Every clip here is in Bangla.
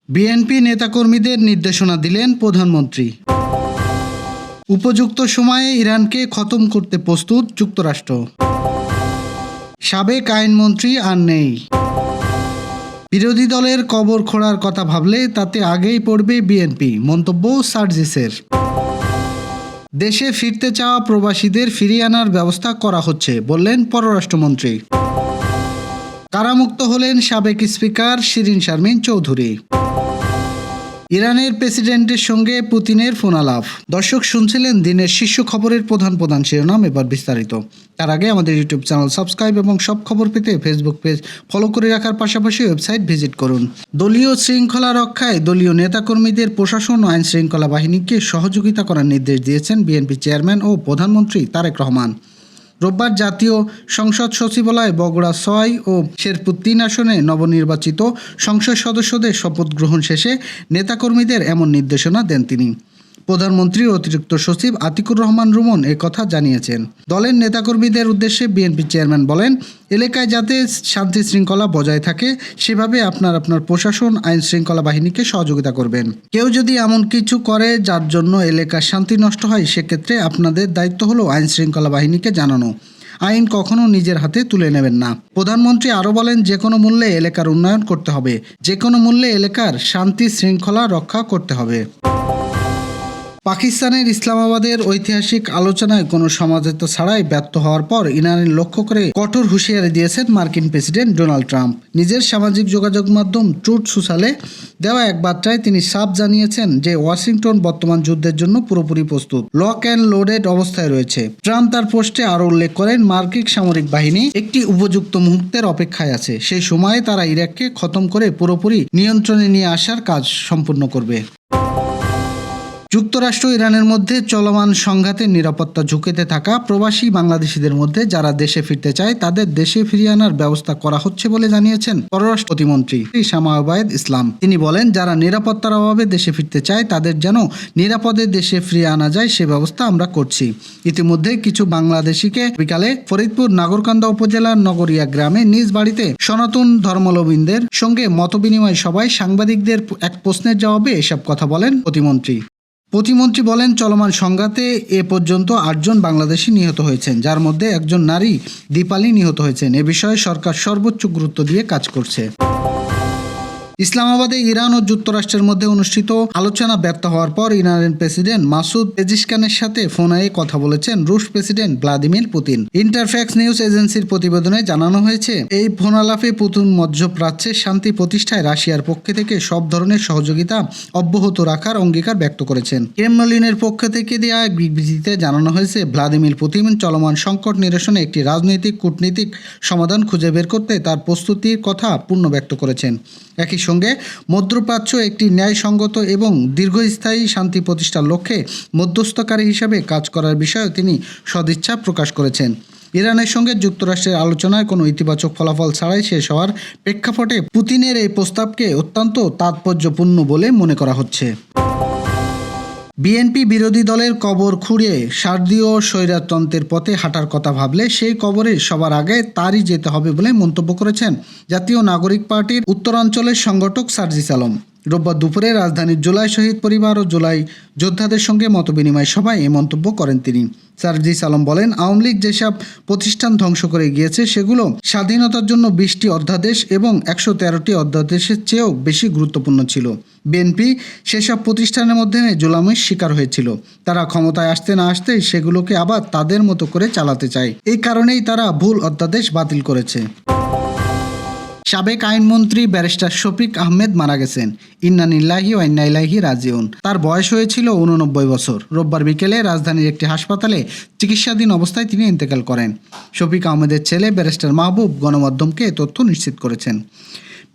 বিএনপি নেতাকর্মীদের নির্দেশনা দিলেন প্রধানমন্ত্রী। উপযুক্ত সময়ে ইরানকে খতম করতে প্রস্তুত যুক্তরাষ্ট্র। সাবেক আইনমন্ত্রী আর নেই। বিরোধী দলের কবর খোঁড়ার কথা ভাবলে তাতে আগেই পড়বে বিএনপি, মন্তব্য সার্জিসের। দেশে ফিরতে চাওয়া প্রবাসীদের ফিরিয়ে আনার ব্যবস্থা করা হচ্ছে, বললেন পররাষ্ট্রমন্ত্রী। কারামুক্ত হলেন সাবেক স্পিকার শিরিন শারমিন চৌধুরী। ইরানের প্রেসিডেন্টের সঙ্গে পুতিনের ফোনালাপ। দর্শক, শুনছিলেন দিনের শীর্ষ খবরের প্রধান শিরোনাম, এবার বিস্তারিত। তার আগে আমাদের ইউটিউব চ্যানেল সাবস্ক্রাইব এবং সব খবর পেতে ফেসবুক পেজ ফলো করে রাখার পাশাপাশি ওয়েবসাইট ভিজিট করুন। দলীয় শৃঙ্খলা রক্ষায় দলীয় নেতাকর্মীদের প্রশাসন ও আইন শৃঙ্খলা বাহিনীকে সহযোগিতা করার নির্দেশ দিয়েছেন বিএনপি চেয়ারম্যান ও প্রধানমন্ত্রী তারেক রহমান। রোববার জাতীয় সংসদ সচিবালয়ে বগুড়া ৬ ও শেরপুর ৩ আসনে নবনির্বাচিত সংসদ সদস্যদের শপথ গ্রহণ শেষে নেতাকর্মীদের এমন নির্দেশনা দেন তিনি। প্রধানমন্ত্রীর অতিরিক্ত সচিব আতিকুর রহমান রুমন কথা জানিয়েছেন। দলের নেতাকর্মীদের উদ্দেশ্যে বিএনপি চেয়ারম্যান বলেন, এলাকায় যাতে শান্তি শৃঙ্খলা বজায় থাকে সেভাবে আপনার প্রশাসন আইন শৃঙ্খলা বাহিনীকে সহযোগিতা করবেন। কেউ যদি এমন কিছু করে যার জন্য এলাকার শান্তি নষ্ট হয়, সেক্ষেত্রে আপনাদের দায়িত্ব হলো আইন শৃঙ্খলা বাহিনীকে জানানো। আইন কখনো নিজের হাতে তুলে নেবেন না। প্রধানমন্ত্রী আরও বলেন, যে কোনো মূল্যে এলাকার উন্নয়ন করতে হবে, যে কোনো মূল্যে এলাকার শান্তি শৃঙ্খলা রক্ষা করতে হবে। পাকিস্তানের ইসলামাবাদের ঐতিহাসিক আলোচনায় কোনো সমাজত্ব ছাড়াই ব্যর্থ হওয়ার পর ইরানের লক্ষ্য করে কঠোর হুঁশিয়ারি দিয়েছেন মার্কিন প্রেসিডেন্ট ডোনাল্ড ট্রাম্প। নিজের সামাজিক যোগাযোগ মাধ্যম ট্রুথ সোশ্যালে দেওয়া এক বার্তায় তিনি সাফ জানিয়েছেন যে ওয়াশিংটন বর্তমান যুদ্ধের জন্য পুরোপুরি প্রস্তুত, লক অ্যান্ড লোডেড অবস্থায় রয়েছে। ট্রাম্প তার পোস্টে আরও উল্লেখ করেন, মার্কিন সামরিক বাহিনী একটি উপযুক্ত মুহূর্তের অপেক্ষায় আছে, সেই সময়ে তারা ইরাককে খতম করে পুরোপুরি নিয়ন্ত্রণে নিয়ে আসার কাজ সম্পূর্ণ করবে। যুক্তরাষ্ট্র ইরানের মধ্যে চলমান সংঘাতের নিরাপত্তা ঝুঁকিতে থাকা প্রবাসী বাংলাদেশিদের মধ্যে যারা দেশে ফিরতে চায় তাদের দেশে ফিরিয়ে আনার ব্যবস্থা করা হচ্ছে বলে জানিয়েছেন পররাষ্ট্র প্রতিমন্ত্রী শামা ওবায়েদ ইসলাম। তিনি বলেন, যারা নিরাপত্তার অভাবে দেশে ফিরতে চায় তাদের যেন নিরাপদে দেশে ফিরিয়ে আনা যায় সে ব্যবস্থা আমরা করছি। ইতিমধ্যে কিছু বাংলাদেশিকে বিকালে ফরিদপুর নাগরকান্দা উপজেলার নগরিয়া গ্রামে নিজ বাড়িতে সনাতন ধর্মাবলম্বীদের সঙ্গে মতবিনিময় সভায় সাংবাদিকদের এক প্রশ্নের জবাবে এসব কথা বলেন প্রতিমন্ত্রী বলেন, চলমান সংঘাতে এ পর্যন্ত ৮ জন বাংলাদেশি নিহত হয়েছেন, যার মধ্যে একজন নারী দীপালি নিহত হয়েছেন। এ বিষয়ে সরকার সর্বোচ্চ গুরুত্ব দিয়ে কাজ করছে। ইসলামাবাদে ইরান ও যুক্তরাষ্ট্রের মধ্যে অনুষ্ঠিত আলোচনা ব্যর্থ হওয়ার পর ইরানের প্রেসিডেন্ট মাসুদ পেজিশকানের সাথে ফোনে কথা বলেছেন রুশ president Vladimir Putin. Interfax news এজেন্সির প্রতিবেদনে জানানো হয়েছে, এই ফোনালাপে পুতিন মধ্যপ্রাচ্যের শান্তি প্রতিষ্ঠায় রাশিয়ার পক্ষ থেকে সব ধরনের সহযোগিতা অব্যাহত রাখার অঙ্গীকার ব্যক্ত করেছেন। ক্রেমলিনের পক্ষ থেকে দেওয়া এক বিবৃতিতে জানানো হয়েছে, ভ্লাদিমির পুতিন চলমান সংকট নিরসনে একটি রাজনৈতিক কূটনীতিক সমাধান খুঁজে বের করতে তার প্রস্তুতির কথা পূর্ণ ব্যক্ত করেছেন। একই সঙ্গে মধ্যপ্রাচ্য একটি ন্যায়সঙ্গত এবং দীর্ঘস্থায়ী শান্তি প্রতিষ্ঠার লক্ষ্যে মধ্যস্থকারী হিসাবে কাজ করার বিষয়ে তিনি সদিচ্ছা প্রকাশ করেছেন। ইরানের সঙ্গে যুক্তরাষ্ট্রের আলোচনায় কোনো ইতিবাচক ফলাফল ছাড়াই শেষ হওয়ার প্রেক্ষাপটে পুতিনের এই প্রস্তাবকে অত্যন্ত তাৎপর্যপূর্ণ বলে মনে করা হচ্ছে। বিএনপি বিরোধী দলের কবর খুঁড়িয়ে শারদীয় স্বৈরতন্ত্রের পথে হাঁটার কথা ভাবলে সেই কবরে সবার আগে তারই যেতে হবে বলে মন্তব্য করেছেন জাতীয় নাগরিক পার্টির উত্তরাঞ্চলের সংগঠক সার্জিস আলম। রোববার দুপুরে রাজধানীর জুলাই শহীদ পরিবার ও জুলাই যোদ্ধাদের সঙ্গে মতবিনিময় সভায় এই মন্তব্য করেন তিনি। সার্জিস আলম বলেন, আওয়ামী লীগ যেসব প্রতিষ্ঠান ধ্বংস করে গিয়েছে সেগুলো স্বাধীনতার জন্য 20টি অধ্যাদেশ এবং 113টি অধ্যাদেশের চেয়েও বেশি গুরুত্বপূর্ণ ছিল। বিএনপি সেসব প্রতিষ্ঠানের মধ্যে জুলুমের শিকার হয়েছিল। তারা ক্ষমতায় আসতে না আসতেই সেগুলোকে আবার তাদের মতো করে চালাতে চায়। এই কারণেই তারা ভুল অধ্যাদেশ বাতিল করেছে। সাবেক আইনমন্ত্রী ব্যারিস্টার শফিক আহমেদ মারা গেছেন। ইন্না লিল্লাহি ওয়া ইন্না ইলাইহি রাজিউন। তার বয়স হয়েছিল 89 বছর। রোববার বিকেলে রাজধানীর একটি হাসপাতালে চিকিৎসাধীন অবস্থায় তিনি ইন্তেকাল করেন। শফিক আহমেদের ছেলে ব্যারিস্টার মাহবুব গণমাধ্যমকে তথ্য নিশ্চিত করেছেন।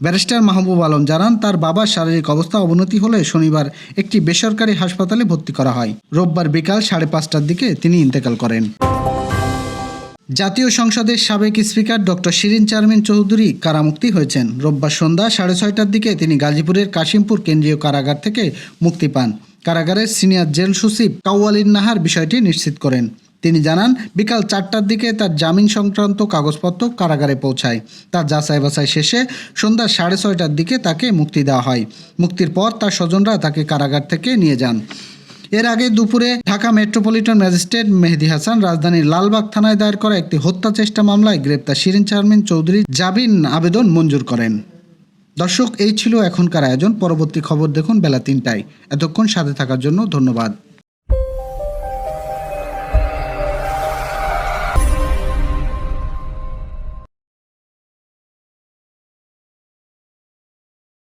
ব্যারিস্টার মাহবুব আলম জানান, তার বাবার শারীরিক অবস্থা অবনতি হলে শনিবার একটি বেসরকারি হাসপাতালে ভর্তি করা হয়। রোববার বিকাল 5:30টার দিকে তিনি ইন্তেকাল করেন। জাতীয় সংসদের সাবেক স্পিকার ডক্টর শিরিন শারমিন চৌধুরী কারামুক্তি হয়েছেন। রোববার সন্ধ্যা 6:30টার দিকে তিনি গাজীপুরের কাশিমপুর কেন্দ্রীয় কারাগার থেকে মুক্তি পান। কারাগারের সিনিয়র জেল সচিব কাওয়ালিন নাহার বিষয়টি নিশ্চিত করেন। তিনি জানান, বিকাল 4টার দিকে তার জামিন সংক্রান্ত কাগজপত্র কারাগারে পৌঁছায়। তার যাচাই বাছাই শেষে সন্ধ্যা 6:30টার দিকে তাকে মুক্তি দেওয়া হয়। মুক্তির পর তার স্বজনরা তাকে কারাগার থেকে নিয়ে যান। এর আগে দুপুরে ঢাকা মেট্রোপলিটন ম্যাজিস্ট্রেট মেহেদী হাসান রাজধানীর লালবাগ থানায় দায়ের করা একটি হত্যা চেষ্টা মামলায় গ্রেপ্তার শিরিন শারমিন চৌধুরী জামিন আবেদন মঞ্জুর করেন। দর্শক, এই ছিল এখনকার আয়োজন। পরবর্তী খবর দেখুন বেলা 3টায়। এতক্ষণ সাথে থাকার জন্য ধন্যবাদ।